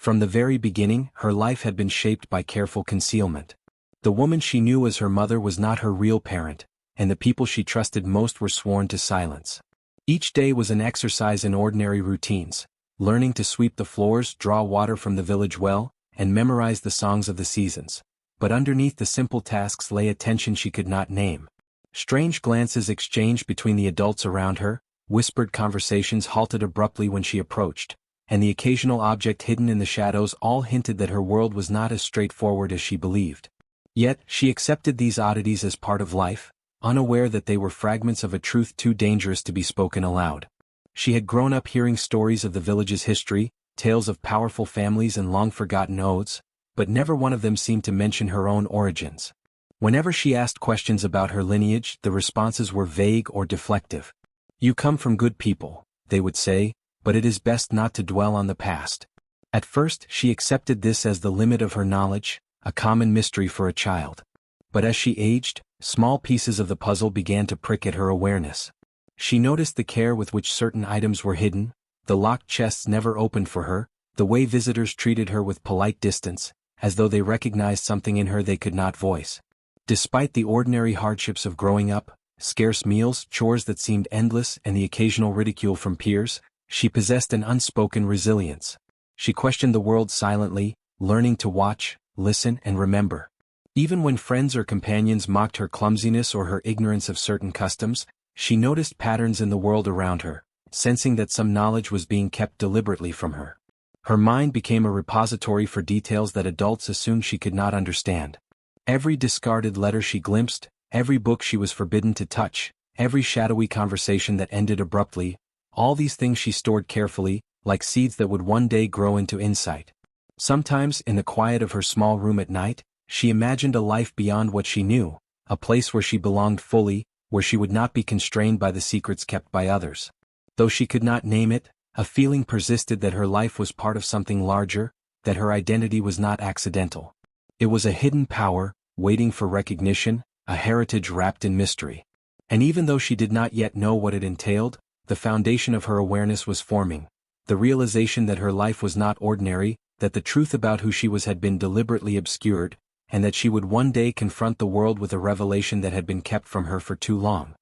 From the very beginning, her life had been shaped by careful concealment. The woman she knew as her mother was not her real parent, and the people she trusted most were sworn to silence. Each day was an exercise in ordinary routines, learning to sweep the floors, draw water from the village well, and memorize the songs of the seasons. But underneath the simple tasks lay a tension she could not name. Strange glances exchanged between the adults around her, whispered conversations halted abruptly when she approached, and the occasional object hidden in the shadows all hinted that her world was not as straightforward as she believed. Yet, she accepted these oddities as part of life, unaware that they were fragments of a truth too dangerous to be spoken aloud. She had grown up hearing stories of the village's history, tales of powerful families and long-forgotten oaths, but never one of them seemed to mention her own origins. Whenever she asked questions about her lineage, the responses were vague or deflective. "You come from good people," they would say, "but it is best not to dwell on the past." At first, she accepted this as the limit of her knowledge, a common mystery for a child. But as she aged, small pieces of the puzzle began to prick at her awareness. She noticed the care with which certain items were hidden, the locked chests never opened for her, the way visitors treated her with polite distance, as though they recognized something in her they could not voice. Despite the ordinary hardships of growing up, scarce meals, chores that seemed endless, and the occasional ridicule from peers, she possessed an unspoken resilience. She questioned the world silently, learning to watch, listen, and remember. Even when friends or companions mocked her clumsiness or her ignorance of certain customs, she noticed patterns in the world around her, sensing that some knowledge was being kept deliberately from her. Her mind became a repository for details that adults assumed she could not understand. Every discarded letter she glimpsed, every book she was forbidden to touch, every shadowy conversation that ended abruptly, all these things she stored carefully, like seeds that would one day grow into insight. Sometimes, in the quiet of her small room at night, she imagined a life beyond what she knew, a place where she belonged fully, where she would not be constrained by the secrets kept by others. Though she could not name it, a feeling persisted that her life was part of something larger, that her identity was not accidental. It was a hidden power, waiting for recognition, a heritage wrapped in mystery. And even though she did not yet know what it entailed, the foundation of her awareness was forming, the realization that her life was not ordinary, that the truth about who she was had been deliberately obscured, and that she would one day confront the world with a revelation that had been kept from her for too long.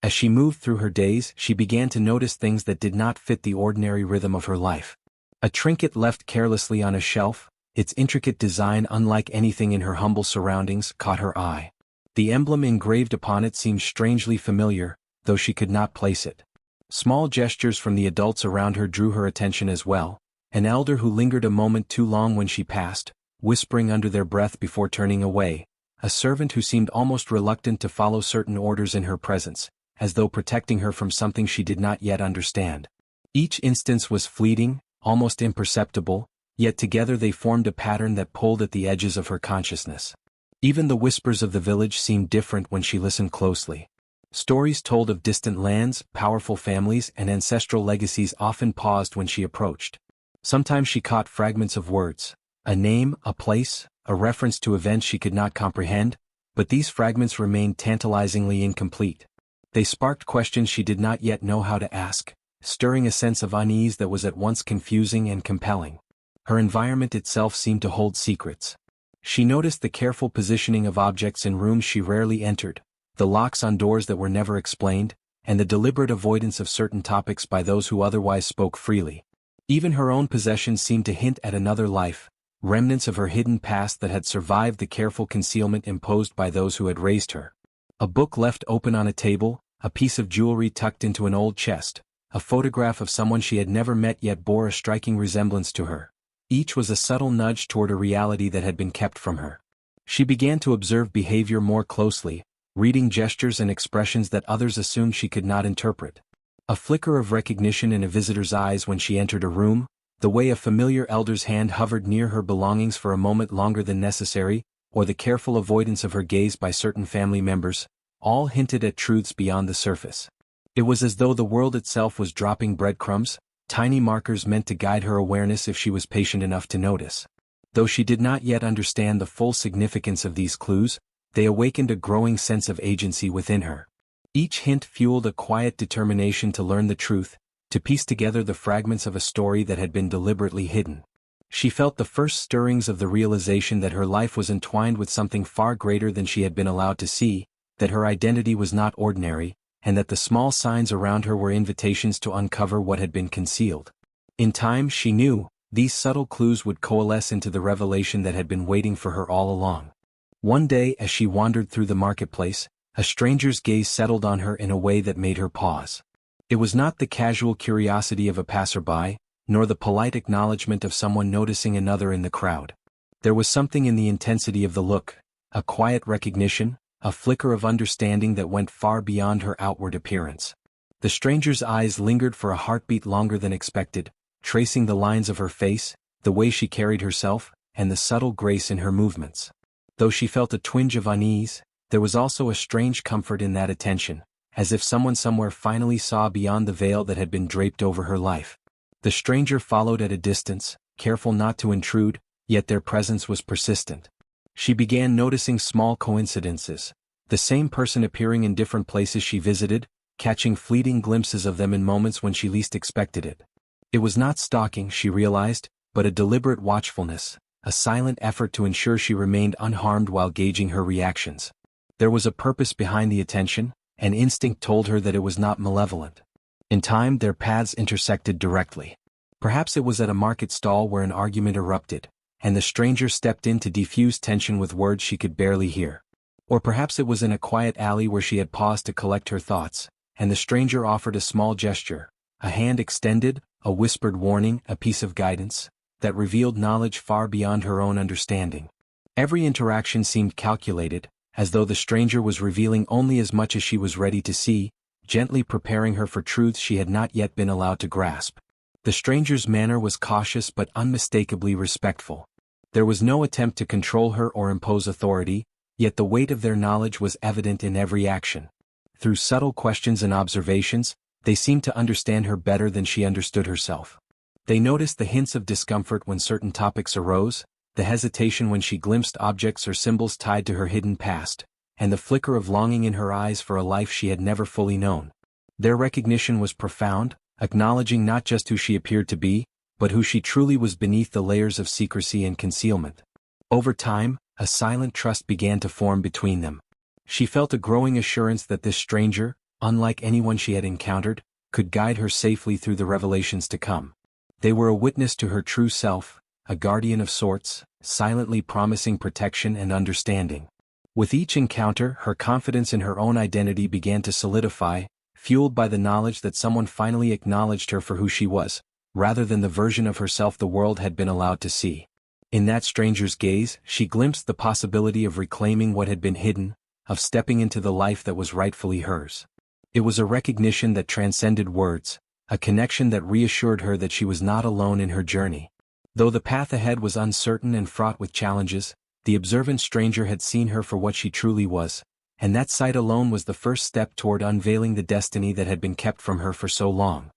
As she moved through her days, she began to notice things that did not fit the ordinary rhythm of her life. A trinket left carelessly on a shelf, its intricate design unlike anything in her humble surroundings, caught her eye. The emblem engraved upon it seemed strangely familiar, though she could not place it. Small gestures from the adults around her drew her attention as well, an elder who lingered a moment too long when she passed, whispering under their breath before turning away, a servant who seemed almost reluctant to follow certain orders in her presence, as though protecting her from something she did not yet understand. Each instance was fleeting, almost imperceptible, yet together they formed a pattern that pulled at the edges of her consciousness. Even the whispers of the village seemed different when she listened closely. Stories told of distant lands, powerful families, and ancestral legacies often paused when she approached. Sometimes she caught fragments of words, a name, a place, a reference to events she could not comprehend, but these fragments remained tantalizingly incomplete. They sparked questions she did not yet know how to ask, stirring a sense of unease that was at once confusing and compelling. Her environment itself seemed to hold secrets. She noticed the careful positioning of objects in rooms she rarely entered, the locks on doors that were never explained, and the deliberate avoidance of certain topics by those who otherwise spoke freely. Even her own possessions seemed to hint at another life, remnants of her hidden past that had survived the careful concealment imposed by those who had raised her. A book left open on a table, a piece of jewelry tucked into an old chest, a photograph of someone she had never met yet bore a striking resemblance to her. Each was a subtle nudge toward a reality that had been kept from her. She began to observe behavior more closely, reading gestures and expressions that others assumed she could not interpret. A flicker of recognition in a visitor's eyes when she entered a room, the way a familiar elder's hand hovered near her belongings for a moment longer than necessary, or the careful avoidance of her gaze by certain family members, all hinted at truths beyond the surface. It was as though the world itself was dropping breadcrumbs, tiny markers meant to guide her awareness if she was patient enough to notice. Though she did not yet understand the full significance of these clues, they awakened a growing sense of agency within her. Each hint fueled a quiet determination to learn the truth, to piece together the fragments of a story that had been deliberately hidden. She felt the first stirrings of the realization that her life was entwined with something far greater than she had been allowed to see, that her identity was not ordinary, and that the small signs around her were invitations to uncover what had been concealed. In time, she knew, these subtle clues would coalesce into the revelation that had been waiting for her all along. One day, as she wandered through the marketplace, a stranger's gaze settled on her in a way that made her pause. It was not the casual curiosity of a passerby, nor the polite acknowledgement of someone noticing another in the crowd. There was something in the intensity of the look, a quiet recognition, a flicker of understanding that went far beyond her outward appearance. The stranger's eyes lingered for a heartbeat longer than expected, tracing the lines of her face, the way she carried herself, and the subtle grace in her movements. Though she felt a twinge of unease, there was also a strange comfort in that attention, as if someone somewhere finally saw beyond the veil that had been draped over her life. The stranger followed at a distance, careful not to intrude, yet their presence was persistent. She began noticing small coincidences, the same person appearing in different places she visited, catching fleeting glimpses of them in moments when she least expected it. It was not stalking, she realized, but a deliberate watchfulness, a silent effort to ensure she remained unharmed while gauging her reactions. There was a purpose behind the attention, and instinct told her that it was not malevolent. In time, their paths intersected directly. Perhaps it was at a market stall where an argument erupted, and the stranger stepped in to defuse tension with words she could barely hear. Or perhaps it was in a quiet alley where she had paused to collect her thoughts, and the stranger offered a small gesture, a hand extended, a whispered warning, a piece of guidance, that revealed knowledge far beyond her own understanding. Every interaction seemed calculated, as though the stranger was revealing only as much as she was ready to see, gently preparing her for truths she had not yet been allowed to grasp. The stranger's manner was cautious but unmistakably respectful. There was no attempt to control her or impose authority, yet the weight of their knowledge was evident in every action. Through subtle questions and observations, they seemed to understand her better than she understood herself. They noticed the hints of discomfort when certain topics arose, the hesitation when she glimpsed objects or symbols tied to her hidden past, and the flicker of longing in her eyes for a life she had never fully known. Their recognition was profound, acknowledging not just who she appeared to be, but who she truly was beneath the layers of secrecy and concealment. Over time, a silent trust began to form between them. She felt a growing assurance that this stranger, unlike anyone she had encountered, could guide her safely through the revelations to come. They were a witness to her true self, a guardian of sorts, silently promising protection and understanding. With each encounter, her confidence in her own identity began to solidify, fueled by the knowledge that someone finally acknowledged her for who she was, rather than the version of herself the world had been allowed to see. In that stranger's gaze, she glimpsed the possibility of reclaiming what had been hidden, of stepping into the life that was rightfully hers. It was a recognition that transcended words, a connection that reassured her that she was not alone in her journey. Though the path ahead was uncertain and fraught with challenges, the observant stranger had seen her for what she truly was, and that sight alone was the first step toward unveiling the destiny that had been kept from her for so long.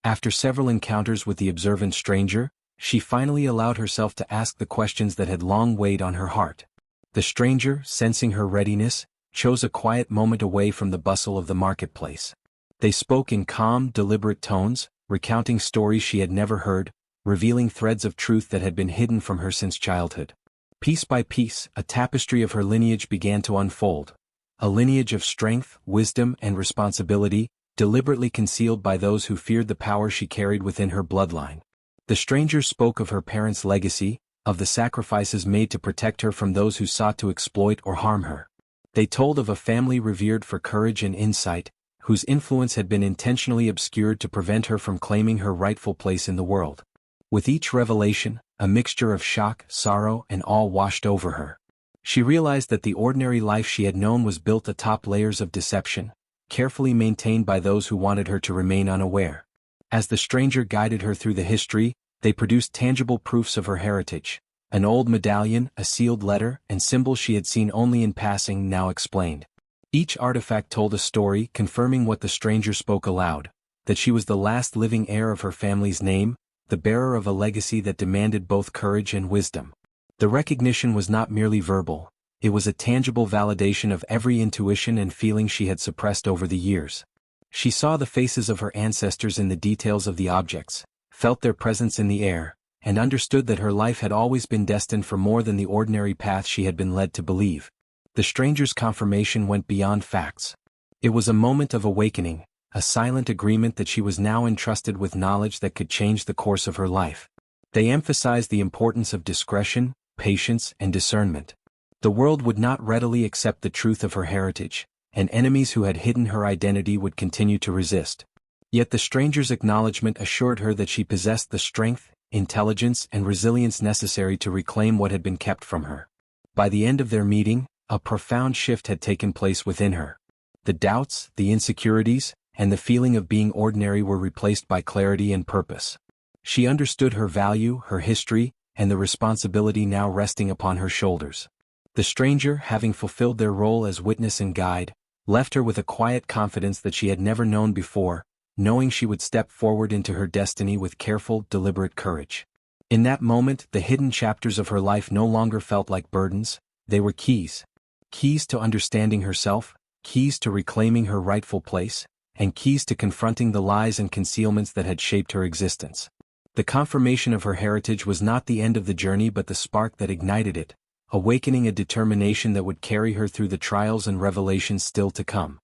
After several encounters with the observant stranger, she finally allowed herself to ask the questions that had long weighed on her heart. The stranger, sensing her readiness, chose a quiet moment away from the bustle of the marketplace. They spoke in calm, deliberate tones, recounting stories she had never heard, revealing threads of truth that had been hidden from her since childhood. Piece by piece, a tapestry of her lineage began to unfold, a lineage of strength, wisdom, and responsibility, deliberately concealed by those who feared the power she carried within her bloodline. The stranger spoke of her parents' legacy, of the sacrifices made to protect her from those who sought to exploit or harm her. They told of a family revered for courage and insight, whose influence had been intentionally obscured to prevent her from claiming her rightful place in the world. With each revelation, a mixture of shock, sorrow, and awe washed over her. She realized that the ordinary life she had known was built atop layers of deception, carefully maintained by those who wanted her to remain unaware. As the stranger guided her through the history, they produced tangible proofs of her heritage. An old medallion, a sealed letter, and symbols she had seen only in passing now explained. Each artifact told a story, confirming what the stranger spoke aloud, that she was the last living heir of her family's name, the bearer of a legacy that demanded both courage and wisdom. The recognition was not merely verbal, it was a tangible validation of every intuition and feeling she had suppressed over the years. She saw the faces of her ancestors in the details of the objects, felt their presence in the air, and understood that her life had always been destined for more than the ordinary path she had been led to believe. The stranger's confirmation went beyond facts. It was a moment of awakening, a silent agreement that she was now entrusted with knowledge that could change the course of her life. They emphasized the importance of discretion, patience, and discernment. The world would not readily accept the truth of her heritage, and enemies who had hidden her identity would continue to resist. Yet the stranger's acknowledgement assured her that she possessed the strength, intelligence, and resilience necessary to reclaim what had been kept from her. By the end of their meeting, a profound shift had taken place within her. The doubts, the insecurities, and the feeling of being ordinary were replaced by clarity and purpose. She understood her value, her history, and the responsibility now resting upon her shoulders. The stranger, having fulfilled their role as witness and guide, left her with a quiet confidence that she had never known before, knowing she would step forward into her destiny with careful, deliberate courage. In that moment, the hidden chapters of her life no longer felt like burdens, they were keys. Keys to understanding herself, keys to reclaiming her rightful place, and keys to confronting the lies and concealments that had shaped her existence. The confirmation of her heritage was not the end of the journey but the spark that ignited it, awakening a determination that would carry her through the trials and revelations still to come.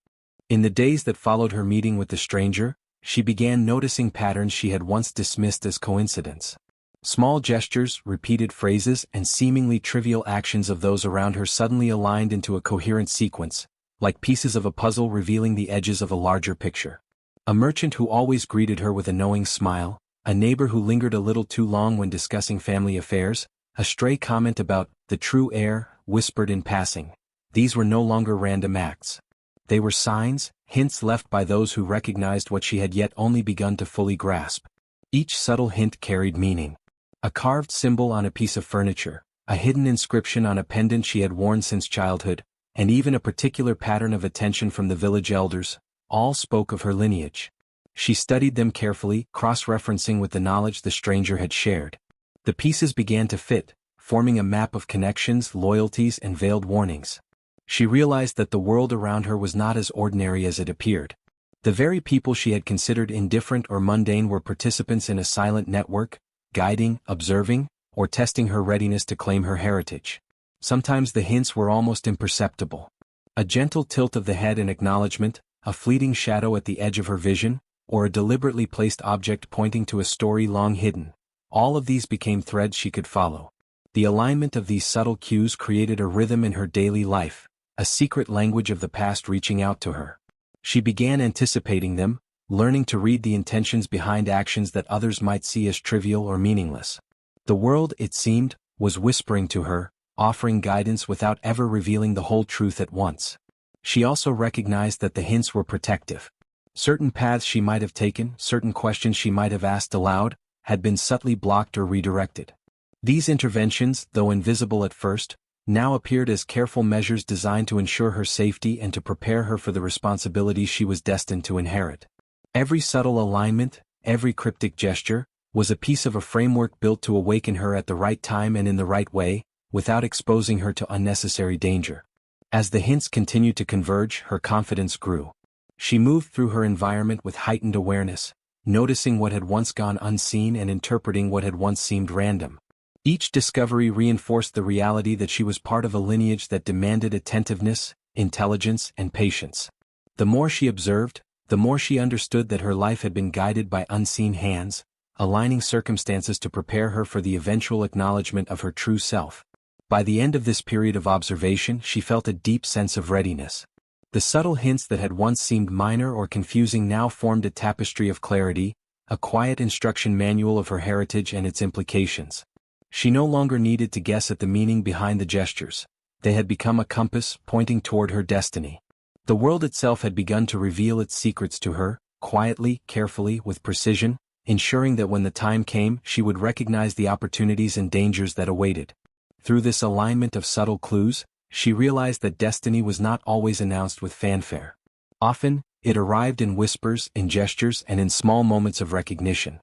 In the days that followed her meeting with the stranger, she began noticing patterns she had once dismissed as coincidence. Small gestures, repeated phrases, and seemingly trivial actions of those around her suddenly aligned into a coherent sequence, like pieces of a puzzle revealing the edges of a larger picture. A merchant who always greeted her with a knowing smile, a neighbor who lingered a little too long when discussing family affairs, a stray comment about the true heir, whispered in passing. These were no longer random acts. They were signs, hints left by those who recognized what she had yet only begun to fully grasp. Each subtle hint carried meaning. A carved symbol on a piece of furniture, a hidden inscription on a pendant she had worn since childhood, and even a particular pattern of attention from the village elders, all spoke of her lineage. She studied them carefully, cross-referencing with the knowledge the stranger had shared. The pieces began to fit, forming a map of connections, loyalties, and veiled warnings. She realized that the world around her was not as ordinary as it appeared. The very people she had considered indifferent or mundane were participants in a silent network, guiding, observing, or testing her readiness to claim her heritage. Sometimes the hints were almost imperceptible. A gentle tilt of the head in acknowledgement, a fleeting shadow at the edge of her vision, or a deliberately placed object pointing to a story long hidden. All of these became threads she could follow. The alignment of these subtle cues created a rhythm in her daily life, a secret language of the past reaching out to her. She began anticipating them, learning to read the intentions behind actions that others might see as trivial or meaningless. The world, it seemed, was whispering to her, offering guidance without ever revealing the whole truth at once. She also recognized that the hints were protective. Certain paths she might have taken, certain questions she might have asked aloud, had been subtly blocked or redirected. These interventions, though invisible at first, now appeared as careful measures designed to ensure her safety and to prepare her for the responsibilities she was destined to inherit. Every subtle alignment, every cryptic gesture, was a piece of a framework built to awaken her at the right time and in the right way, without exposing her to unnecessary danger. As the hints continued to converge, her confidence grew. She moved through her environment with heightened awareness, noticing what had once gone unseen and interpreting what had once seemed random. Each discovery reinforced the reality that she was part of a lineage that demanded attentiveness, intelligence, and patience. The more she observed, the more she understood that her life had been guided by unseen hands, aligning circumstances to prepare her for the eventual acknowledgement of her true self. By the end of this period of observation, she felt a deep sense of readiness. The subtle hints that had once seemed minor or confusing now formed a tapestry of clarity, a quiet instruction manual of her heritage and its implications. She no longer needed to guess at the meaning behind the gestures. They had become a compass pointing toward her destiny. The world itself had begun to reveal its secrets to her, quietly, carefully, with precision, ensuring that when the time came, she would recognize the opportunities and dangers that awaited. Through this alignment of subtle clues, she realized that destiny was not always announced with fanfare. Often, it arrived in whispers, in gestures, and in small moments of recognition.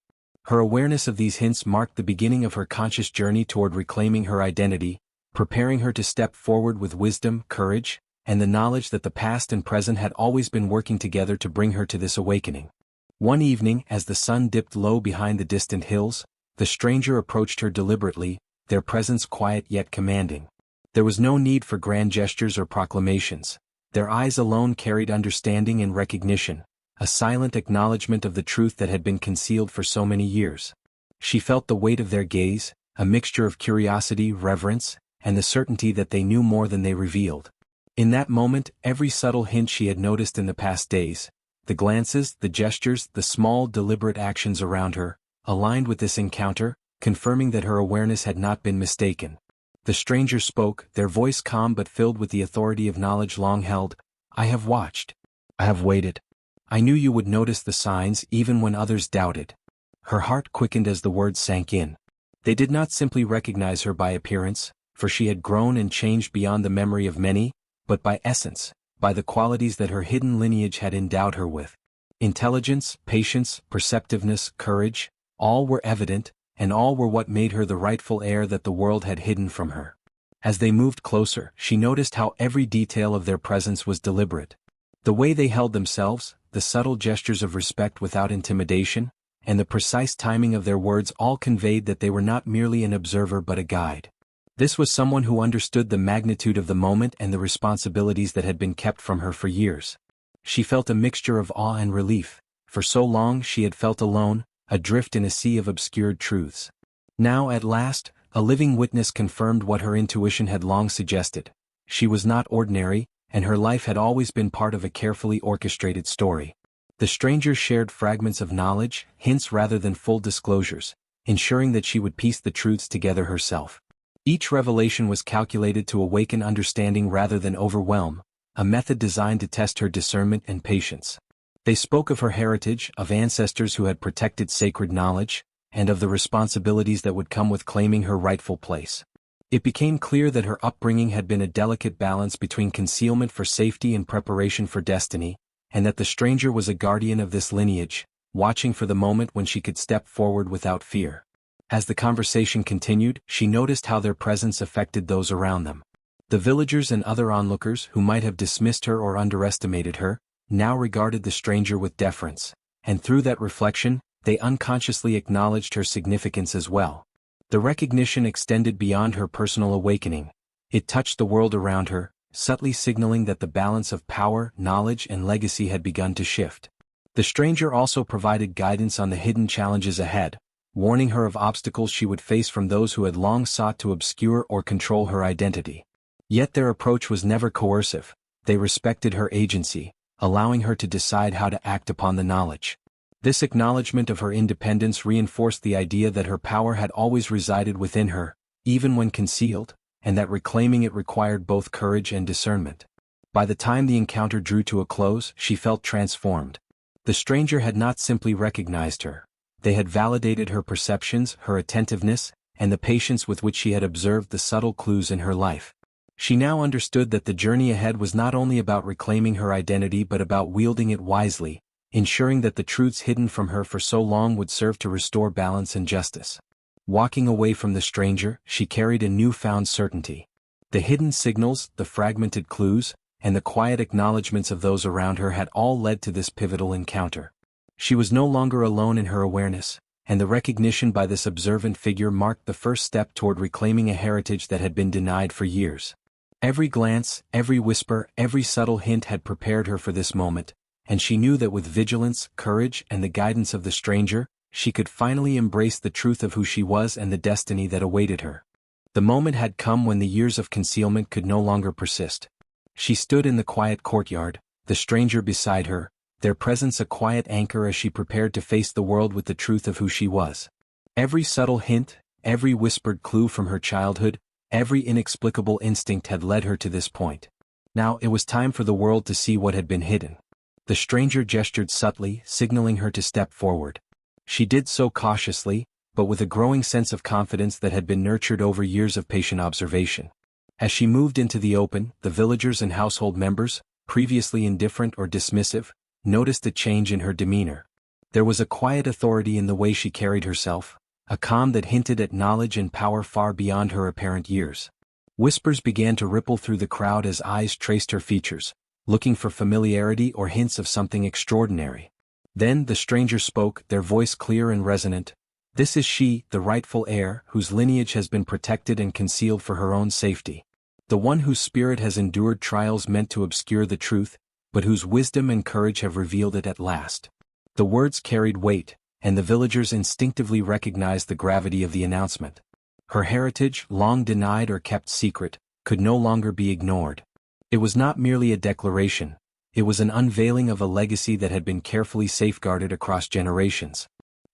Her awareness of these hints marked the beginning of her conscious journey toward reclaiming her identity, preparing her to step forward with wisdom, courage, and the knowledge that the past and present had always been working together to bring her to this awakening. One evening, as the sun dipped low behind the distant hills, The stranger approached her deliberately, their presence quiet yet commanding. There was no need for grand gestures or proclamations. Their eyes alone carried understanding and recognition, a silent acknowledgement of the truth that had been concealed for so many years. She felt the weight of their gaze, a mixture of curiosity, reverence, and the certainty that they knew more than they revealed. In that moment, every subtle hint she had noticed in the past days, the glances, the gestures, the small, deliberate actions around her, aligned with this encounter, confirming that her awareness had not been mistaken. The stranger spoke, their voice calm but filled with the authority of knowledge long held. "I have watched. I have waited. I knew you would notice the signs even when others doubted." Her heart quickened as the words sank in. They did not simply recognize her by appearance, for she had grown and changed beyond the memory of many, but by essence, by the qualities that her hidden lineage had endowed her with. Intelligence, patience, perceptiveness, courage, all were evident, and all were what made her the rightful heir that the world had hidden from her. As they moved closer, she noticed how every detail of their presence was deliberate. The way they held themselves, the subtle gestures of respect without intimidation, and the precise timing of their words all conveyed that they were not merely an observer but a guide. This was someone who understood the magnitude of the moment and the responsibilities that had been kept from her for years. She felt a mixture of awe and relief. For so long she had felt alone, adrift in a sea of obscured truths. Now at last, a living witness confirmed what her intuition had long suggested. She was not ordinary, and her life had always been part of a carefully orchestrated story. The stranger shared fragments of knowledge, hints rather than full disclosures, ensuring that she would piece the truths together herself. Each revelation was calculated to awaken understanding rather than overwhelm, a method designed to test her discernment and patience. They spoke of her heritage, of ancestors who had protected sacred knowledge, and of the responsibilities that would come with claiming her rightful place. It became clear that her upbringing had been a delicate balance between concealment for safety and preparation for destiny, and that the stranger was a guardian of this lineage, watching for the moment when she could step forward without fear. As the conversation continued, she noticed how their presence affected those around them. The villagers and other onlookers who might have dismissed her or underestimated her, now regarded the stranger with deference, and through that reflection, they unconsciously acknowledged her significance as well. The recognition extended beyond her personal awakening. It touched the world around her, subtly signaling that the balance of power, knowledge, and legacy had begun to shift. The stranger also provided guidance on the hidden challenges ahead, warning her of obstacles she would face from those who had long sought to obscure or control her identity. Yet their approach was never coercive. They respected her agency, allowing her to decide how to act upon the knowledge. This acknowledgement of her independence reinforced the idea that her power had always resided within her, even when concealed, and that reclaiming it required both courage and discernment. By the time the encounter drew to a close, she felt transformed. The stranger had not simply recognized her. They had validated her perceptions, her attentiveness, and the patience with which she had observed the subtle clues in her life. She now understood that the journey ahead was not only about reclaiming her identity but about wielding it wisely, ensuring that the truths hidden from her for so long would serve to restore balance and justice. Walking away from the stranger, she carried a newfound certainty. The hidden signals, the fragmented clues, and the quiet acknowledgments of those around her had all led to this pivotal encounter. She was no longer alone in her awareness, and the recognition by this observant figure marked the first step toward reclaiming a heritage that had been denied for years. Every glance, every whisper, every subtle hint had prepared her for this moment, and she knew that with vigilance, courage, and the guidance of the stranger, she could finally embrace the truth of who she was and the destiny that awaited her. The moment had come when the years of concealment could no longer persist. She stood in the quiet courtyard, the stranger beside her, their presence a quiet anchor as she prepared to face the world with the truth of who she was. Every subtle hint, every whispered clue from her childhood, every inexplicable instinct had led her to this point. Now it was time for the world to see what had been hidden. The stranger gestured subtly, signaling her to step forward. She did so cautiously, but with a growing sense of confidence that had been nurtured over years of patient observation. As she moved into the open, the villagers and household members, previously indifferent or dismissive, noticed a change in her demeanor. There was a quiet authority in the way she carried herself, a calm that hinted at knowledge and power far beyond her apparent years. Whispers began to ripple through the crowd as eyes traced her features, looking for familiarity or hints of something extraordinary. Then the stranger spoke, their voice clear and resonant. This is she, the rightful heir, whose lineage has been protected and concealed for her own safety. The one whose spirit has endured trials meant to obscure the truth, but whose wisdom and courage have revealed it at last. The words carried weight, and the villagers instinctively recognized the gravity of the announcement. Her heritage, long denied or kept secret, could no longer be ignored. It was not merely a declaration, it was an unveiling of a legacy that had been carefully safeguarded across generations.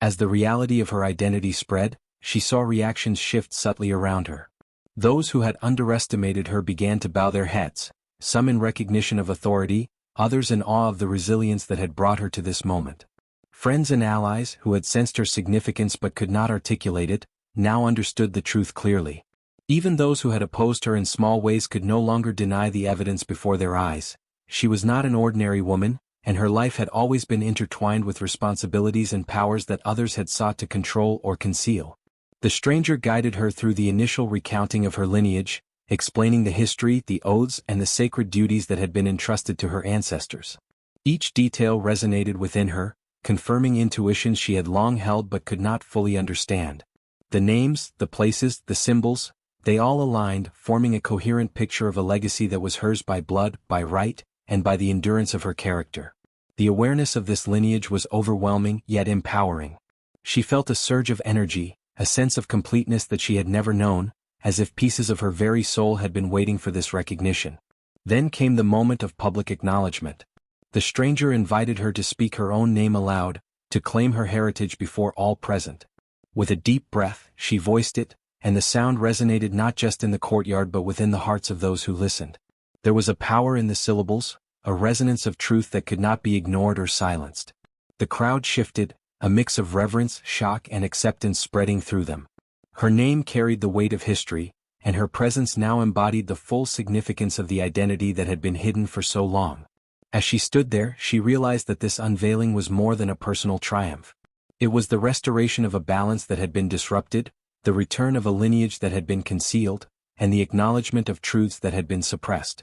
As the reality of her identity spread, she saw reactions shift subtly around her. Those who had underestimated her began to bow their heads, some in recognition of authority, others in awe of the resilience that had brought her to this moment. Friends and allies, who had sensed her significance but could not articulate it, now understood the truth clearly. Even those who had opposed her in small ways could no longer deny the evidence before their eyes. She was not an ordinary woman, and her life had always been intertwined with responsibilities and powers that others had sought to control or conceal. The stranger guided her through the initial recounting of her lineage, explaining the history, the oaths, and the sacred duties that had been entrusted to her ancestors. Each detail resonated within her, confirming intuitions she had long held but could not fully understand. The names, the places, the symbols, they all aligned, forming a coherent picture of a legacy that was hers by blood, by right, and by the endurance of her character. The awareness of this lineage was overwhelming yet empowering. She felt a surge of energy, a sense of completeness that she had never known, as if pieces of her very soul had been waiting for this recognition. Then came the moment of public acknowledgement. The stranger invited her to speak her own name aloud, to claim her heritage before all present. With a deep breath, she voiced it, and the sound resonated not just in the courtyard but within the hearts of those who listened. There was a power in the syllables, a resonance of truth that could not be ignored or silenced. The crowd shifted, a mix of reverence, shock, and acceptance spreading through them. Her name carried the weight of history, and her presence now embodied the full significance of the identity that had been hidden for so long. As she stood there, she realized that this unveiling was more than a personal triumph. It was the restoration of a balance that had been disrupted, the return of a lineage that had been concealed, and the acknowledgement of truths that had been suppressed.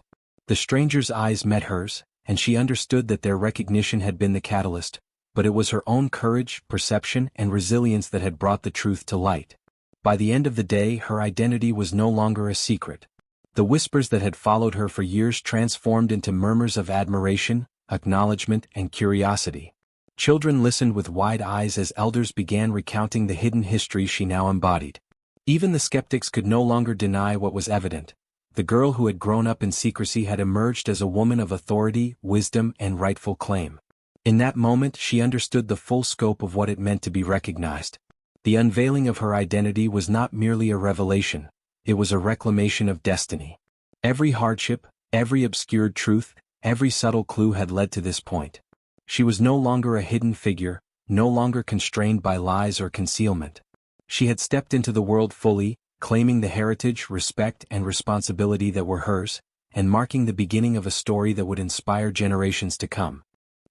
The stranger's eyes met hers, and she understood that their recognition had been the catalyst, but it was her own courage, perception, and resilience that had brought the truth to light. By the end of the day, her identity was no longer a secret. The whispers that had followed her for years transformed into murmurs of admiration, acknowledgement, and curiosity. Children listened with wide eyes as elders began recounting the hidden history she now embodied. Even the skeptics could no longer deny what was evident. The girl who had grown up in secrecy had emerged as a woman of authority, wisdom, and rightful claim. In that moment, she understood the full scope of what it meant to be recognized. The unveiling of her identity was not merely a revelation, it was a reclamation of destiny. Every hardship, every obscured truth, every subtle clue had led to this point. She was no longer a hidden figure, no longer constrained by lies or concealment. She had stepped into the world fully, claiming the heritage, respect, and responsibility that were hers, and marking the beginning of a story that would inspire generations to come.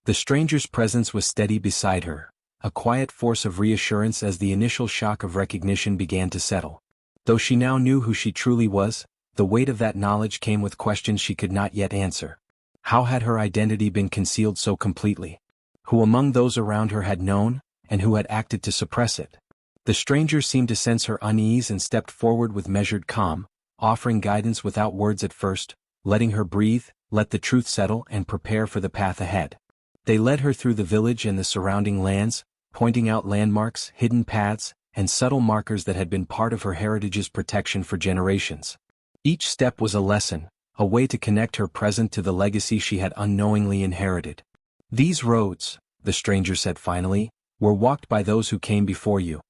The stranger's presence was steady beside her, a quiet force of reassurance as the initial shock of recognition began to settle. Though she now knew who she truly was, the weight of that knowledge came with questions she could not yet answer. How had her identity been concealed so completely? Who among those around her had known, and who had acted to suppress it? The stranger seemed to sense her unease and stepped forward with measured calm, offering guidance without words at first, letting her breathe, let the truth settle, and prepare for the path ahead. They led her through the village and the surrounding lands, pointing out landmarks, hidden paths, and subtle markers that had been part of her heritage's protection for generations. Each step was a lesson, a way to connect her present to the legacy she had unknowingly inherited. These roads, the stranger said finally, were walked by those who came before you.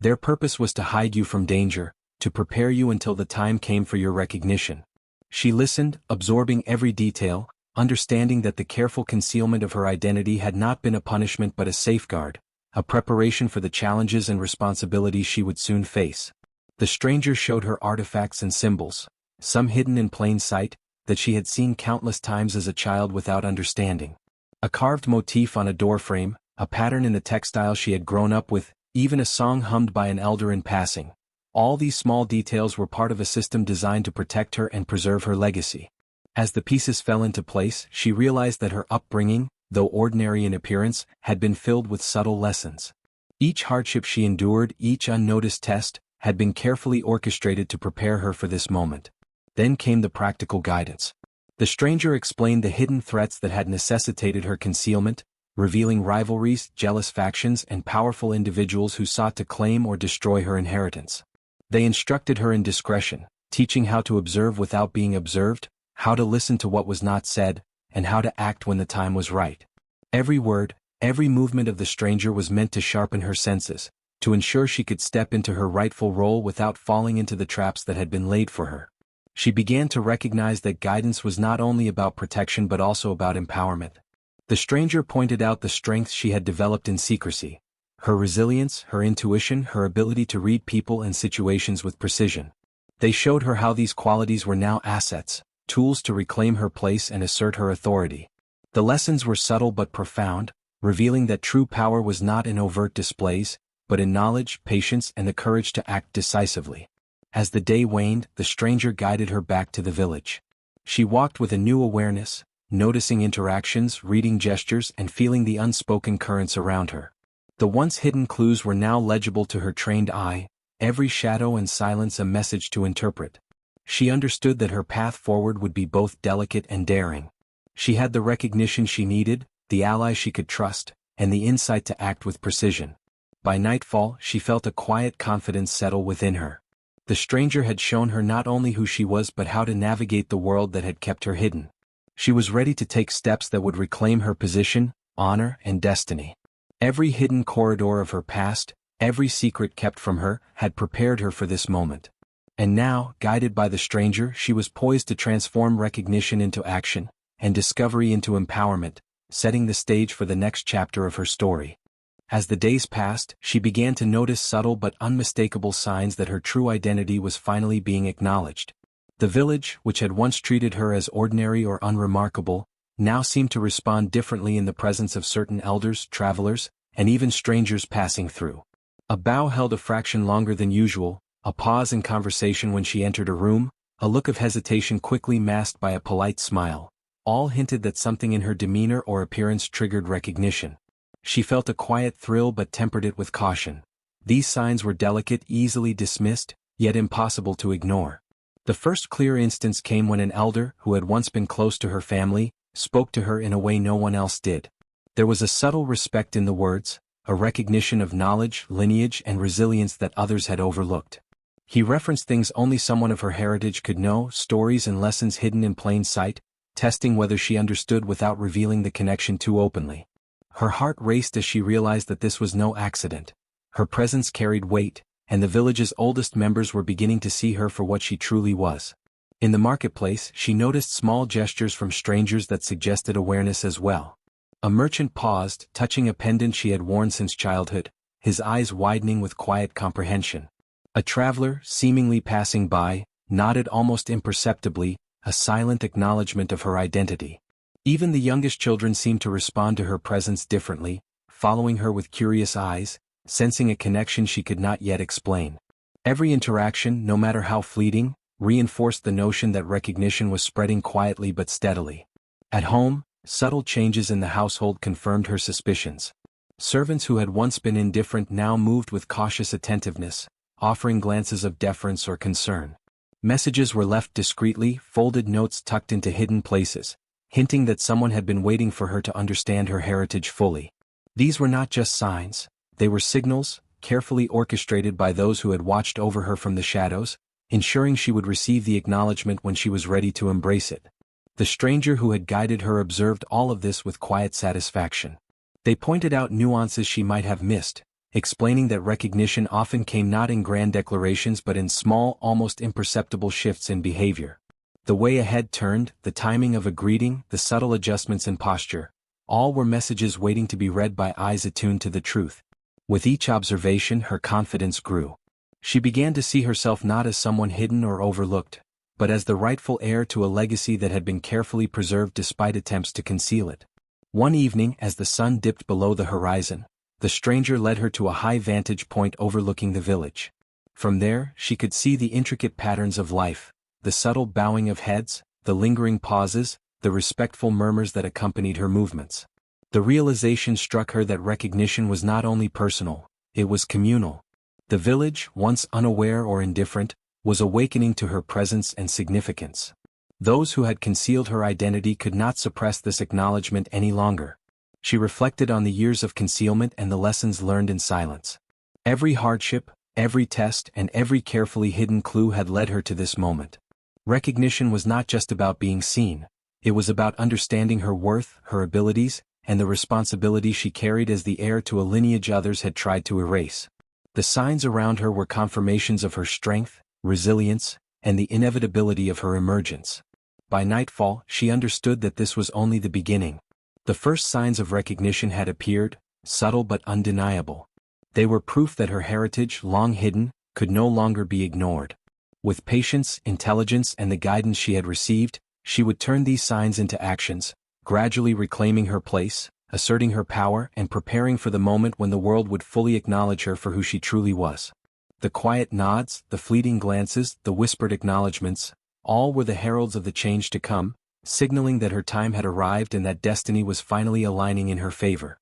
Their purpose was to hide you from danger, to prepare you until the time came for your recognition. She listened, absorbing every detail, understanding that the careful concealment of her identity had not been a punishment but a safeguard, a preparation for the challenges and responsibilities she would soon face. The stranger showed her artifacts and symbols, some hidden in plain sight, that she had seen countless times as a child without understanding. A carved motif on a doorframe, a pattern in the textile she had grown up with, even a song hummed by an elder in passing. All these small details were part of a system designed to protect her and preserve her legacy. As the pieces fell into place, she realized that her upbringing, though ordinary in appearance, had been filled with subtle lessons. Each hardship she endured, each unnoticed test, had been carefully orchestrated to prepare her for this moment. Then came the practical guidance. The stranger explained the hidden threats that had necessitated her concealment, revealing rivalries, jealous factions, and powerful individuals who sought to claim or destroy her inheritance. They instructed her in discretion, teaching how to observe without being observed, how to listen to what was not said, and how to act when the time was right. Every word, every movement of the stranger was meant to sharpen her senses, to ensure she could step into her rightful role without falling into the traps that had been laid for her. She began to recognize that guidance was not only about protection but also about empowerment. The stranger pointed out the strengths she had developed in secrecy, her resilience, her intuition, her ability to read people and situations with precision. They showed her how these qualities were now assets, tools to reclaim her place and assert her authority. The lessons were subtle but profound, revealing that true power was not in overt displays, but in knowledge, patience, and the courage to act decisively. As the day waned, the stranger guided her back to the village. She walked with a new awareness, noticing interactions, reading gestures, and feeling the unspoken currents around her. The once hidden clues were now legible to her trained eye, every shadow and silence a message to interpret. She understood that her path forward would be both delicate and daring. She had the recognition she needed, the ally she could trust, and the insight to act with precision. By nightfall, she felt a quiet confidence settle within her. The stranger had shown her not only who she was but how to navigate the world that had kept her hidden. She was ready to take steps that would reclaim her position, honor, and destiny. Every hidden corridor of her past, every secret kept from her, had prepared her for this moment. And now, guided by the stranger, she was poised to transform recognition into action, and discovery into empowerment, setting the stage for the next chapter of her story. As the days passed, she began to notice subtle but unmistakable signs that her true identity was finally being acknowledged. The village, which had once treated her as ordinary or unremarkable, now seemed to respond differently in the presence of certain elders, travelers, and even strangers passing through. A bow held a fraction longer than usual, a pause in conversation when she entered a room, a look of hesitation quickly masked by a polite smile. All hinted that something in her demeanor or appearance triggered recognition. She felt a quiet thrill but tempered it with caution. These signs were delicate, easily dismissed, yet impossible to ignore. The first clear instance came when an elder, who had once been close to her family, spoke to her in a way no one else did. There was a subtle respect in the words, a recognition of knowledge, lineage, and resilience that others had overlooked. He referenced things only someone of her heritage could know, stories and lessons hidden in plain sight, testing whether she understood without revealing the connection too openly. Her heart raced as she realized that this was no accident. Her presence carried weight, and the village's oldest members were beginning to see her for what she truly was. In the marketplace, she noticed small gestures from strangers that suggested awareness as well. A merchant paused, touching a pendant she had worn since childhood, his eyes widening with quiet comprehension. A traveler, seemingly passing by, nodded almost imperceptibly, a silent acknowledgement of her identity. Even the youngest children seemed to respond to her presence differently, following her with curious eyes, sensing a connection she could not yet explain. Every interaction, no matter how fleeting, reinforced the notion that recognition was spreading quietly but steadily. At home, subtle changes in the household confirmed her suspicions. Servants who had once been indifferent now moved with cautious attentiveness, offering glances of deference or concern. Messages were left discreetly, folded notes tucked into hidden places, hinting that someone had been waiting for her to understand her heritage fully. These were not just signs, they were signals, carefully orchestrated by those who had watched over her from the shadows, ensuring she would receive the acknowledgement when she was ready to embrace it. The stranger who had guided her observed all of this with quiet satisfaction. They pointed out nuances she might have missed, explaining that recognition often came not in grand declarations but in small, almost imperceptible shifts in behavior. The way a head turned, the timing of a greeting, the subtle adjustments in posture, all were messages waiting to be read by eyes attuned to the truth. With each observation, her confidence grew. She began to see herself not as someone hidden or overlooked, but as the rightful heir to a legacy that had been carefully preserved despite attempts to conceal it. One evening, as the sun dipped below the horizon, the stranger led her to a high vantage point overlooking the village. From there, she could see the intricate patterns of life, the subtle bowing of heads, the lingering pauses, the respectful murmurs that accompanied her movements. The realization struck her that recognition was not only personal, it was communal. The village, once unaware or indifferent, was awakening to her presence and significance. Those who had concealed her identity could not suppress this acknowledgement any longer. She reflected on the years of concealment and the lessons learned in silence. Every hardship, every test, and every carefully hidden clue had led her to this moment. Recognition was not just about being seen, it was about understanding her worth, her abilities, and the responsibility she carried as the heir to a lineage others had tried to erase. The signs around her were confirmations of her strength, resilience, and the inevitability of her emergence. By nightfall, she understood that this was only the beginning. The first signs of recognition had appeared, subtle but undeniable. They were proof that her heritage, long hidden, could no longer be ignored. With patience, intelligence, and the guidance she had received, she would turn these signs into actions, gradually reclaiming her place, asserting her power, and preparing for the moment when the world would fully acknowledge her for who she truly was. The quiet nods, the fleeting glances, the whispered acknowledgments, all were the heralds of the change to come, signaling that her time had arrived and that destiny was finally aligning in her favor.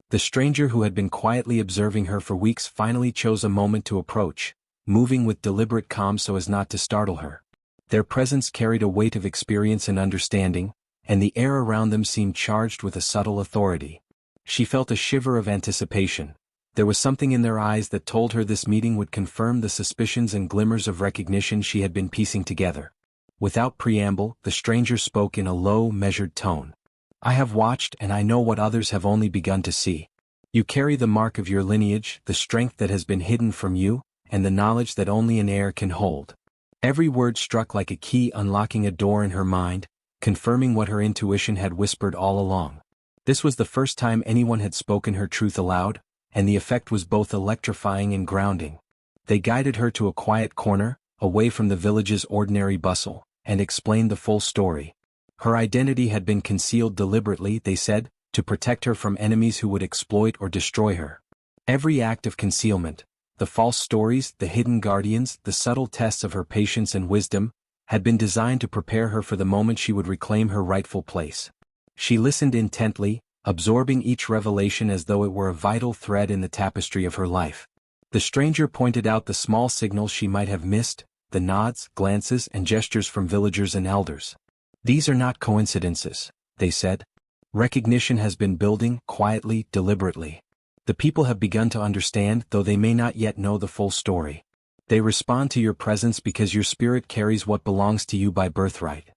The stranger who had been quietly observing her for weeks finally chose a moment to approach, moving with deliberate calm so as not to startle her. Their presence carried a weight of experience and understanding, and the air around them seemed charged with a subtle authority. She felt a shiver of anticipation. There was something in their eyes that told her this meeting would confirm the suspicions and glimmers of recognition she had been piecing together. Without preamble, the stranger spoke in a low, measured tone. "I have watched and I know what others have only begun to see. You carry the mark of your lineage, the strength that has been hidden from you, and the knowledge that only an heir can hold." Every word struck like a key unlocking a door in her mind, confirming what her intuition had whispered all along. This was the first time anyone had spoken her truth aloud, and the effect was both electrifying and grounding. They guided her to a quiet corner, away from the village's ordinary bustle, and explained the full story. Her identity had been concealed deliberately, they said, to protect her from enemies who would exploit or destroy her. Every act of concealment, the false stories, the hidden guardians, the subtle tests of her patience and wisdom, had been designed to prepare her for the moment she would reclaim her rightful place. She listened intently, absorbing each revelation as though it were a vital thread in the tapestry of her life. The stranger pointed out the small signals she might have missed, the nods, glances, and gestures from villagers and elders. "These are not coincidences," they said. "Recognition has been building, quietly, deliberately. The people have begun to understand, though they may not yet know the full story. They respond to your presence because your spirit carries what belongs to you by birthright."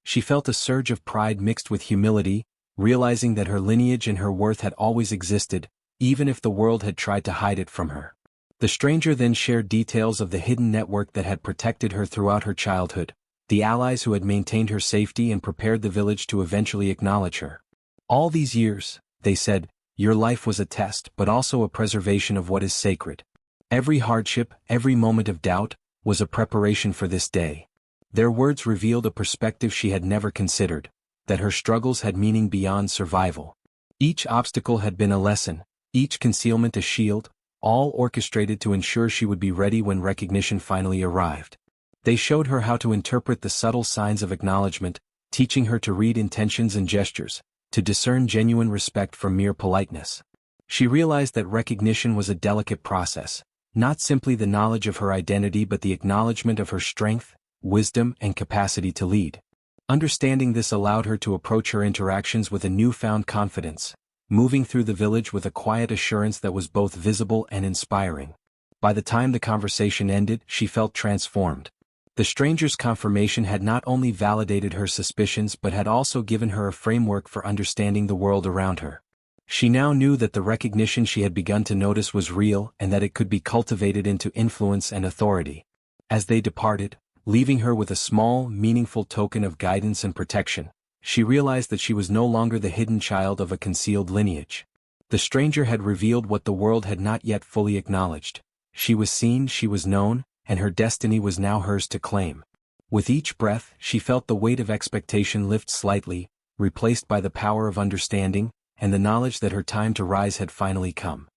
She felt a surge of pride mixed with humility, realizing that her lineage and her worth had always existed, even if the world had tried to hide it from her. The stranger then shared details of the hidden network that had protected her throughout her childhood, the allies who had maintained her safety and prepared the village to eventually acknowledge her. "All these years," they said, "your life was a test but also a preservation of what is sacred. Every hardship, every moment of doubt, was a preparation for this day." Their words revealed a perspective she had never considered, that her struggles had meaning beyond survival. Each obstacle had been a lesson, each concealment a shield, all orchestrated to ensure she would be ready when recognition finally arrived. They showed her how to interpret the subtle signs of acknowledgement, teaching her to read intentions and gestures, to discern genuine respect from mere politeness. She realized that recognition was a delicate process, not simply the knowledge of her identity but the acknowledgement of her strength, wisdom, and capacity to lead. Understanding this allowed her to approach her interactions with a newfound confidence, moving through the village with a quiet assurance that was both visible and inspiring. By the time the conversation ended, she felt transformed. The stranger's confirmation had not only validated her suspicions but had also given her a framework for understanding the world around her. She now knew that the recognition she had begun to notice was real and that it could be cultivated into influence and authority. As they departed, leaving her with a small, meaningful token of guidance and protection, she realized that she was no longer the hidden child of a concealed lineage. The stranger had revealed what the world had not yet fully acknowledged. She was seen, she was known, and her destiny was now hers to claim. With each breath, she felt the weight of expectation lift slightly, replaced by the power of understanding, and the knowledge that her time to rise had finally come.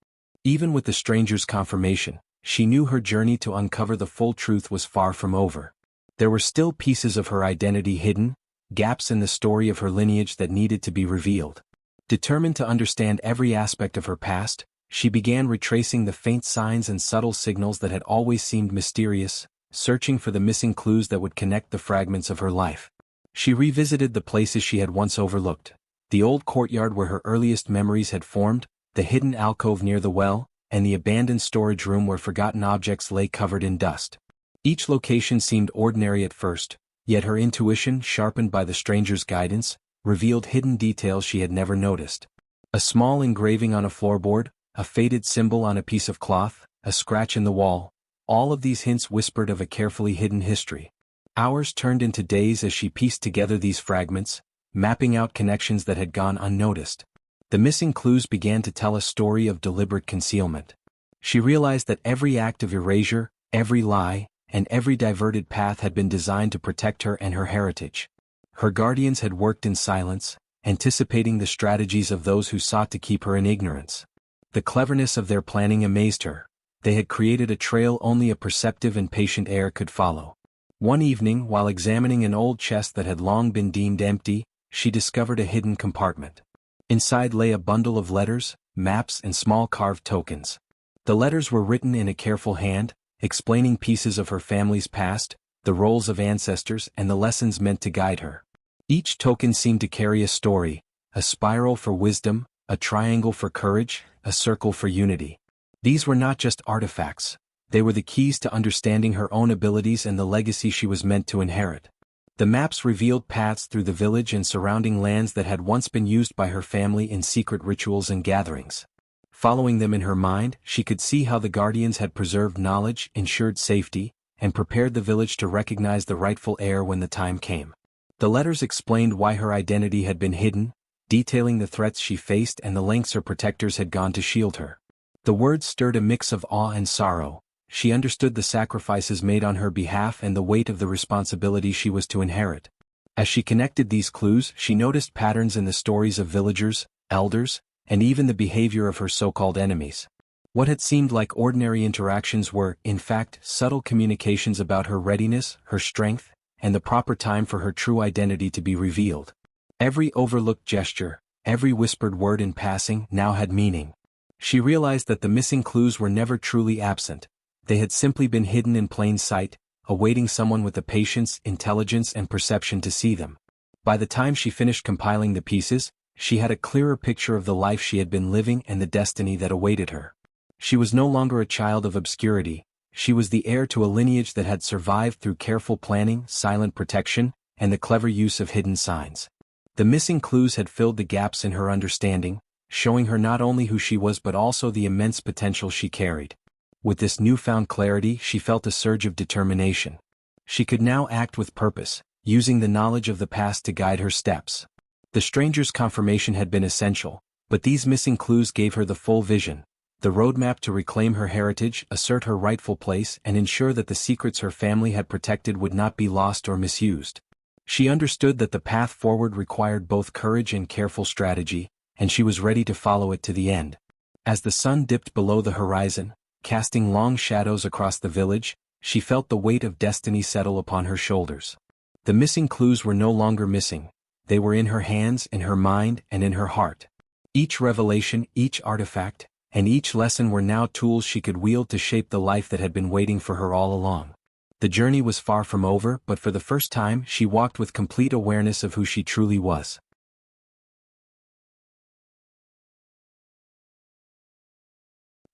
Even with the stranger's confirmation, she knew her journey to uncover the full truth was far from over. There were still pieces of her identity hidden, gaps in the story of her lineage that needed to be revealed. Determined to understand every aspect of her past, She began retracing the faint signs and subtle signals that had always seemed mysterious, searching for the missing clues that would connect the fragments of her life. She revisited the places she had once overlooked: the old courtyard where her earliest memories had formed, the hidden alcove near the well, and the abandoned storage room where forgotten objects lay covered in dust. Each location seemed ordinary at first, yet her intuition, sharpened by the stranger's guidance, revealed hidden details she had never noticed. A small engraving on a floorboard, a faded symbol on a piece of cloth, a scratch in the wall, all of these hints whispered of a carefully hidden history. Hours turned into days as she pieced together these fragments, mapping out connections that had gone unnoticed. The missing clues began to tell a story of deliberate concealment. She realized that every act of erasure, every lie, and every diverted path had been designed to protect her and her heritage. Her guardians had worked in silence, anticipating the strategies of those who sought to keep her in ignorance. The cleverness of their planning amazed her. They had created a trail only a perceptive and patient heir could follow. One evening, while examining an old chest that had long been deemed empty, she discovered a hidden compartment. Inside lay a bundle of letters, maps, and small carved tokens. The letters were written in a careful hand, explaining pieces of her family's past, the roles of ancestors, and the lessons meant to guide her. Each token seemed to carry a story: a spiral for wisdom, a triangle for courage, a circle for unity. These were not just artifacts, they were the keys to understanding her own abilities and the legacy she was meant to inherit. The maps revealed paths through the village and surrounding lands that had once been used by her family in secret rituals and gatherings. Following them in her mind, she could see how the guardians had preserved knowledge, ensured safety, and prepared the village to recognize the rightful heir when the time came. The letters explained why her identity had been hidden, detailing the threats she faced and the lengths her protectors had gone to shield her. The words stirred a mix of awe and sorrow. She understood the sacrifices made on her behalf and the weight of the responsibility she was to inherit. As she connected these clues, she noticed patterns in the stories of villagers, elders, and even the behavior of her so-called enemies. What had seemed like ordinary interactions were, in fact, subtle communications about her readiness, her strength, and the proper time for her true identity to be revealed. Every overlooked gesture, every whispered word in passing now had meaning. She realized that the missing clues were never truly absent. They had simply been hidden in plain sight, awaiting someone with the patience, intelligence, and perception to see them. By the time she finished compiling the pieces, she had a clearer picture of the life she had been living and the destiny that awaited her. She was no longer a child of obscurity. She was the heir to a lineage that had survived through careful planning, silent protection, and the clever use of hidden signs. The missing clues had filled the gaps in her understanding, showing her not only who she was but also the immense potential she carried. With this newfound clarity, she felt a surge of determination. She could now act with purpose, using the knowledge of the past to guide her steps. The stranger's confirmation had been essential, but these missing clues gave her the full vision, the roadmap to reclaim her heritage, assert her rightful place, and ensure that the secrets her family had protected would not be lost or misused. She understood that the path forward required both courage and careful strategy, and she was ready to follow it to the end. As the sun dipped below the horizon, casting long shadows across the village, she felt the weight of destiny settle upon her shoulders. The missing clues were no longer missing. They were in her hands, in her mind, and in her heart. Each revelation, each artifact, and each lesson were now tools she could wield to shape the life that had been waiting for her all along. The journey was far from over, but for the first time she walked with complete awareness of who she truly was.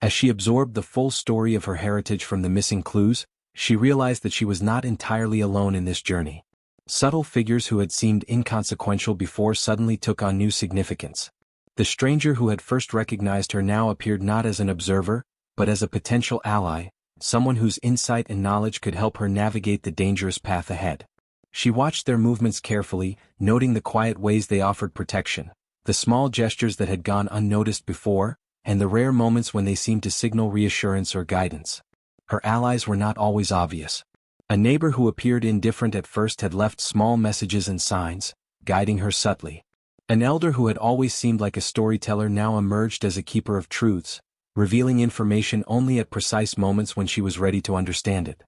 As she absorbed the full story of her heritage from the missing clues, she realized that she was not entirely alone in this journey. Subtle figures who had seemed inconsequential before suddenly took on new significance. The stranger who had first recognized her now appeared not as an observer, but as a potential ally, someone whose insight and knowledge could help her navigate the dangerous path ahead. She watched their movements carefully, noting the quiet ways they offered protection, the small gestures that had gone unnoticed before, and the rare moments when they seemed to signal reassurance or guidance. Her allies were not always obvious. A neighbor who appeared indifferent at first had left small messages and signs, guiding her subtly. An elder who had always seemed like a storyteller now emerged as a keeper of truths, revealing information only at precise moments when she was ready to understand it.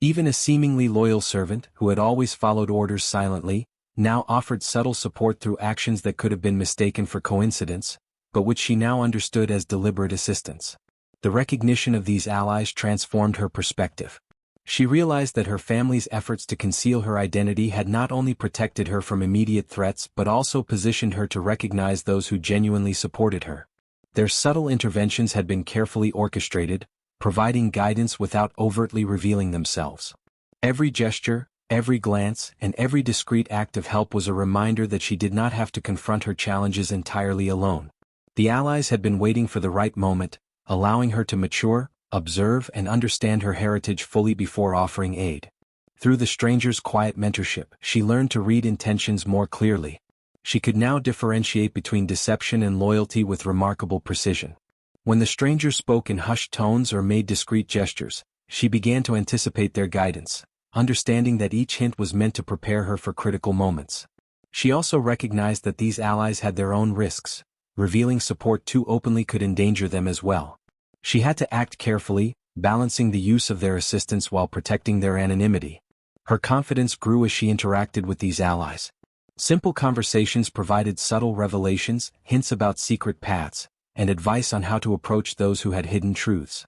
Even a seemingly loyal servant, who had always followed orders silently, now offered subtle support through actions that could have been mistaken for coincidence, but which she now understood as deliberate assistance. The recognition of these allies transformed her perspective. She realized that her family's efforts to conceal her identity had not only protected her from immediate threats but also positioned her to recognize those who genuinely supported her. Their subtle interventions had been carefully orchestrated, providing guidance without overtly revealing themselves. Every gesture, every glance, and every discreet act of help was a reminder that she did not have to confront her challenges entirely alone. The allies had been waiting for the right moment, allowing her to mature, observe, and understand her heritage fully before offering aid. Through the stranger's quiet mentorship, she learned to read intentions more clearly. She could now differentiate between deception and loyalty with remarkable precision. When the stranger spoke in hushed tones or made discreet gestures, she began to anticipate their guidance, understanding that each hint was meant to prepare her for critical moments. She also recognized that these allies had their own risks. Revealing support too openly could endanger them as well. She had to act carefully, balancing the use of their assistance while protecting their anonymity. Her confidence grew as she interacted with these allies. Simple conversations provided subtle revelations, hints about secret paths, and advice on how to approach those who had hidden truths.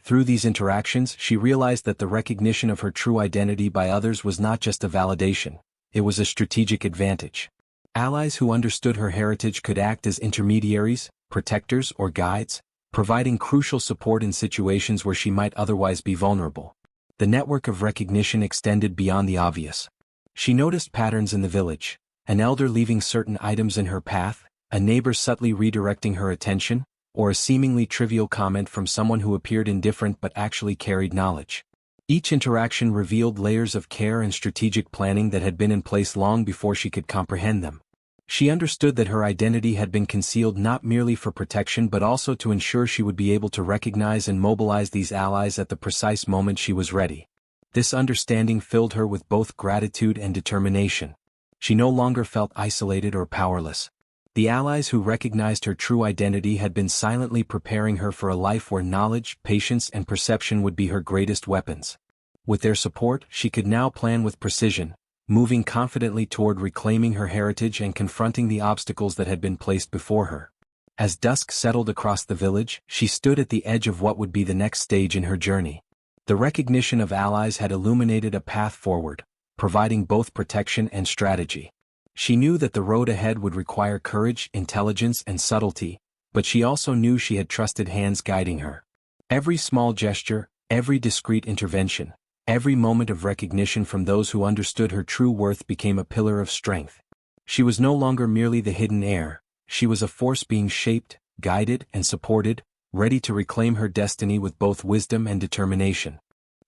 Through these interactions, she realized that the recognition of her true identity by others was not just a validation, it was a strategic advantage. Allies who understood her heritage could act as intermediaries, protectors, or guides, providing crucial support in situations where she might otherwise be vulnerable. The network of recognition extended beyond the obvious. She noticed patterns in the village, an elder leaving certain items in her path, a neighbor subtly redirecting her attention, or a seemingly trivial comment from someone who appeared indifferent but actually carried knowledge. Each interaction revealed layers of care and strategic planning that had been in place long before she could comprehend them. She understood that her identity had been concealed not merely for protection but also to ensure she would be able to recognize and mobilize these allies at the precise moment she was ready. This understanding filled her with both gratitude and determination. She no longer felt isolated or powerless. The allies who recognized her true identity had been silently preparing her for a life where knowledge, patience, and perception would be her greatest weapons. With their support, she could now plan with precision, moving confidently toward reclaiming her heritage and confronting the obstacles that had been placed before her. As dusk settled across the village, she stood at the edge of what would be the next stage in her journey. The recognition of allies had illuminated a path forward, providing both protection and strategy. She knew that the road ahead would require courage, intelligence, and subtlety, but she also knew she had trusted hands guiding her. Every small gesture, every discreet intervention, every moment of recognition from those who understood her true worth became a pillar of strength. She was no longer merely the hidden heir, she was a force being shaped, guided, and supported, ready to reclaim her destiny with both wisdom and determination.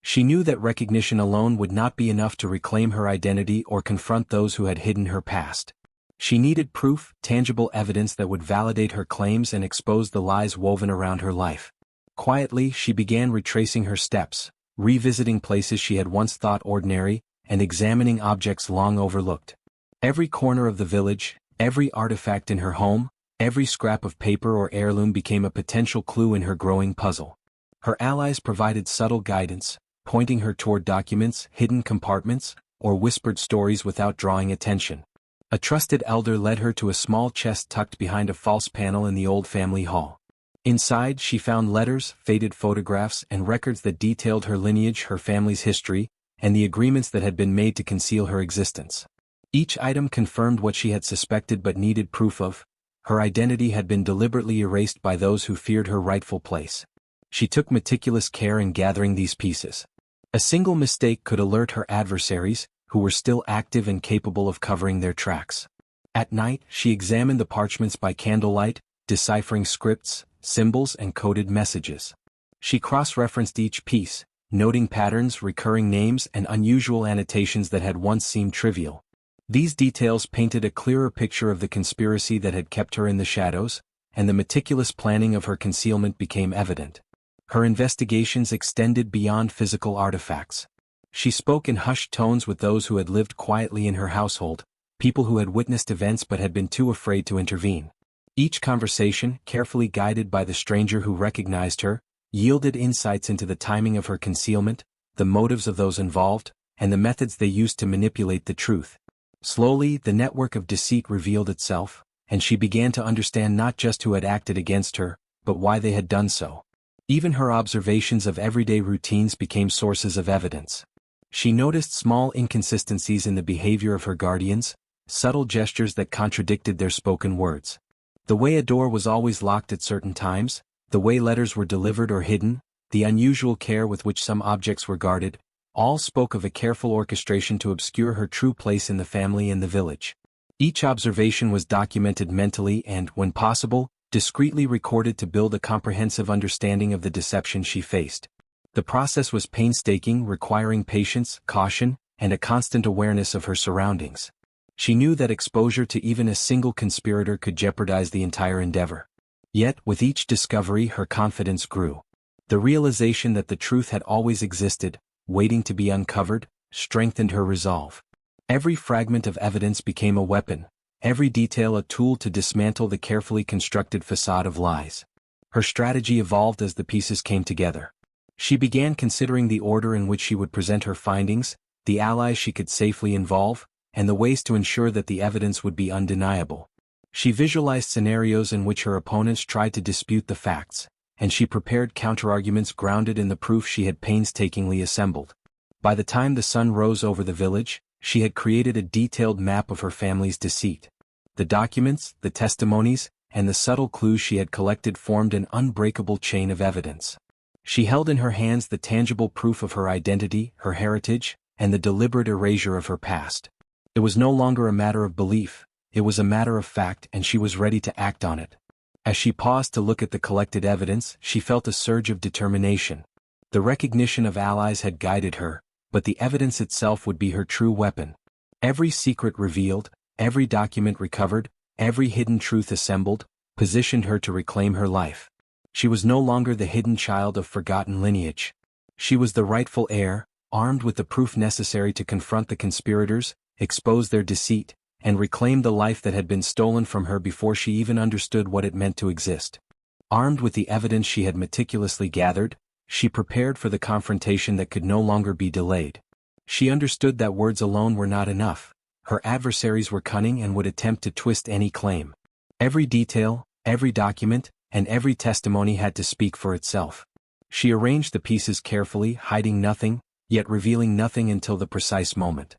She knew that recognition alone would not be enough to reclaim her identity or confront those who had hidden her past. She needed proof, tangible evidence that would validate her claims and expose the lies woven around her life. Quietly, she began retracing her steps, revisiting places she had once thought ordinary, and examining objects long overlooked. Every corner of the village, every artifact in her home, every scrap of paper or heirloom became a potential clue in her growing puzzle. Her allies provided subtle guidance, pointing her toward documents, hidden compartments, or whispered stories without drawing attention. A trusted elder led her to a small chest tucked behind a false panel in the old family hall. Inside, she found letters, faded photographs, and records that detailed her lineage, her family's history, and the agreements that had been made to conceal her existence. Each item confirmed what she had suspected but needed proof of: her identity had been deliberately erased by those who feared her rightful place. She took meticulous care in gathering these pieces. A single mistake could alert her adversaries, who were still active and capable of covering their tracks. At night, she examined the parchments by candlelight, deciphering scripts, symbols, and coded messages. She cross-referenced each piece, noting patterns, recurring names, and unusual annotations that had once seemed trivial. These details painted a clearer picture of the conspiracy that had kept her in the shadows, and the meticulous planning of her concealment became evident. Her investigations extended beyond physical artifacts. She spoke in hushed tones with those who had lived quietly in her household, people who had witnessed events but had been too afraid to intervene. Each conversation, carefully guided by the stranger who recognized her, yielded insights into the timing of her concealment, the motives of those involved, and the methods they used to manipulate the truth. Slowly, the network of deceit revealed itself, and she began to understand not just who had acted against her, but why they had done so. Even her observations of everyday routines became sources of evidence. She noticed small inconsistencies in the behavior of her guardians, subtle gestures that contradicted their spoken words. The way a door was always locked at certain times, the way letters were delivered or hidden, the unusual care with which some objects were guarded, all spoke of a careful orchestration to obscure her true place in the family and the village. Each observation was documented mentally and, when possible, discreetly recorded to build a comprehensive understanding of the deception she faced. The process was painstaking, requiring patience, caution, and a constant awareness of her surroundings. She knew that exposure to even a single conspirator could jeopardize the entire endeavor. Yet, with each discovery, her confidence grew. The realization that the truth had always existed, waiting to be uncovered, strengthened her resolve. Every fragment of evidence became a weapon, every detail a tool to dismantle the carefully constructed facade of lies. Her strategy evolved as the pieces came together. She began considering the order in which she would present her findings, the allies she could safely involve, and the ways to ensure that the evidence would be undeniable. She visualized scenarios in which her opponents tried to dispute the facts, and she prepared counterarguments grounded in the proof she had painstakingly assembled. By the time the sun rose over the village, she had created a detailed map of her family's deceit. The documents, the testimonies, and the subtle clues she had collected formed an unbreakable chain of evidence. She held in her hands the tangible proof of her identity, her heritage, and the deliberate erasure of her past. It was no longer a matter of belief, it was a matter of fact, and she was ready to act on it. As she paused to look at the collected evidence, she felt a surge of determination. The recognition of allies had guided her, but the evidence itself would be her true weapon. Every secret revealed, every document recovered, every hidden truth assembled, positioned her to reclaim her life. She was no longer the hidden child of forgotten lineage. She was the rightful heir, armed with the proof necessary to confront the conspirators, expose their deceit, and reclaim the life that had been stolen from her before she even understood what it meant to exist. Armed with the evidence she had meticulously gathered, she prepared for the confrontation that could no longer be delayed. She understood that words alone were not enough. Her adversaries were cunning and would attempt to twist any claim. Every detail, every document, and every testimony had to speak for itself. She arranged the pieces carefully, hiding nothing, yet revealing nothing until the precise moment.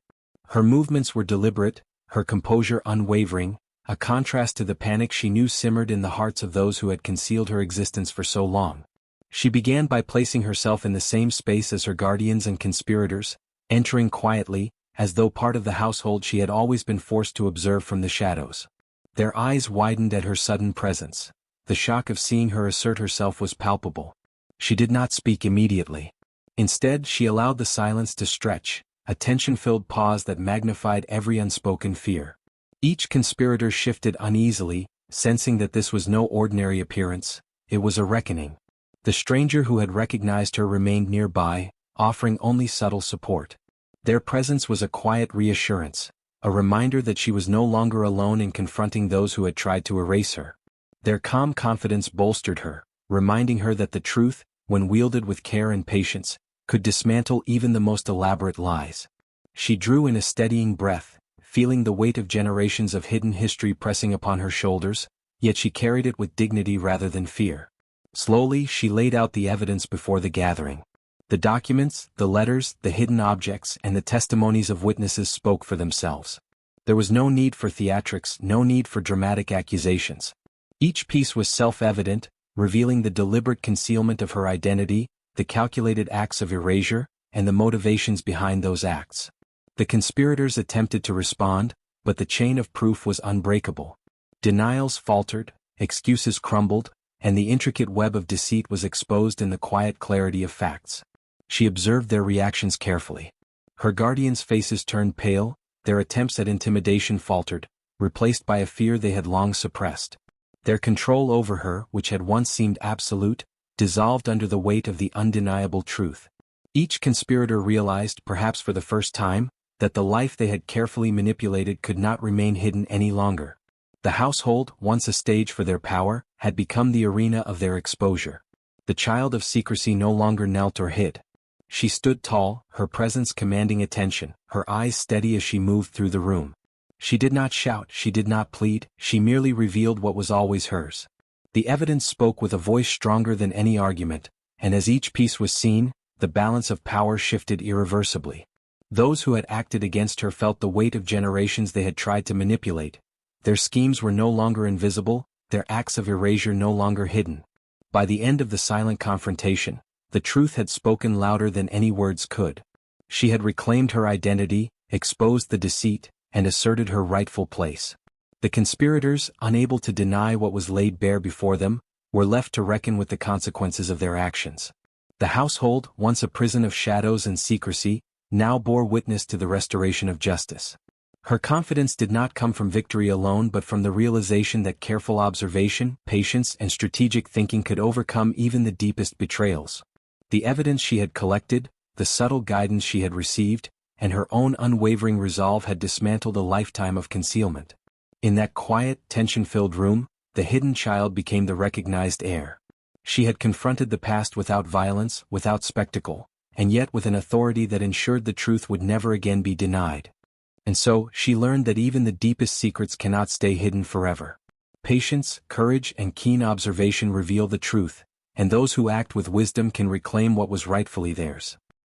Her movements were deliberate, her composure unwavering, a contrast to the panic she knew simmered in the hearts of those who had concealed her existence for so long. She began by placing herself in the same space as her guardians and conspirators, entering quietly, as though part of the household she had always been forced to observe from the shadows. Their eyes widened at her sudden presence. The shock of seeing her assert herself was palpable. She did not speak immediately. Instead, she allowed the silence to stretch, a tension-filled pause that magnified every unspoken fear. Each conspirator shifted uneasily, sensing that this was no ordinary appearance, it was a reckoning. The stranger who had recognized her remained nearby, offering only subtle support. Their presence was a quiet reassurance, a reminder that she was no longer alone in confronting those who had tried to erase her. Their calm confidence bolstered her, reminding her that the truth, when wielded with care and patience, could dismantle even the most elaborate lies. She drew in a steadying breath, feeling the weight of generations of hidden history pressing upon her shoulders, yet she carried it with dignity rather than fear. Slowly, she laid out the evidence before the gathering. The documents, the letters, the hidden objects, and the testimonies of witnesses spoke for themselves. There was no need for theatrics, no need for dramatic accusations. Each piece was self-evident, revealing the deliberate concealment of her identity, the calculated acts of erasure, and the motivations behind those acts. The conspirators attempted to respond, but the chain of proof was unbreakable. Denials faltered, excuses crumbled, and the intricate web of deceit was exposed in the quiet clarity of facts. She observed their reactions carefully. Her guardians' faces turned pale, their attempts at intimidation faltered, replaced by a fear they had long suppressed. Their control over her, which had once seemed absolute, dissolved under the weight of the undeniable truth. Each conspirator realized, perhaps for the first time, that the life they had carefully manipulated could not remain hidden any longer. The household, once a stage for their power, had become the arena of their exposure. The child of secrecy no longer knelt or hid. She stood tall, her presence commanding attention, her eyes steady as she moved through the room. She did not shout, she did not plead, she merely revealed what was always hers. The evidence spoke with a voice stronger than any argument, and as each piece was seen, the balance of power shifted irreversibly. Those who had acted against her felt the weight of generations they had tried to manipulate. Their schemes were no longer invisible, their acts of erasure no longer hidden. By the end of the silent confrontation, the truth had spoken louder than any words could. She had reclaimed her identity, exposed the deceit, and asserted her rightful place. The conspirators, unable to deny what was laid bare before them, were left to reckon with the consequences of their actions. The household, once a prison of shadows and secrecy, now bore witness to the restoration of justice. Her confidence did not come from victory alone but from the realization that careful observation, patience, and strategic thinking could overcome even the deepest betrayals. The evidence she had collected, the subtle guidance she had received, and her own unwavering resolve had dismantled a lifetime of concealment. In that quiet, tension-filled room, the hidden child became the recognized heir. She had confronted the past without violence, without spectacle, and yet with an authority that ensured the truth would never again be denied. And so, she learned that even the deepest secrets cannot stay hidden forever. Patience, courage, and keen observation reveal the truth, and those who act with wisdom can reclaim what was rightfully theirs.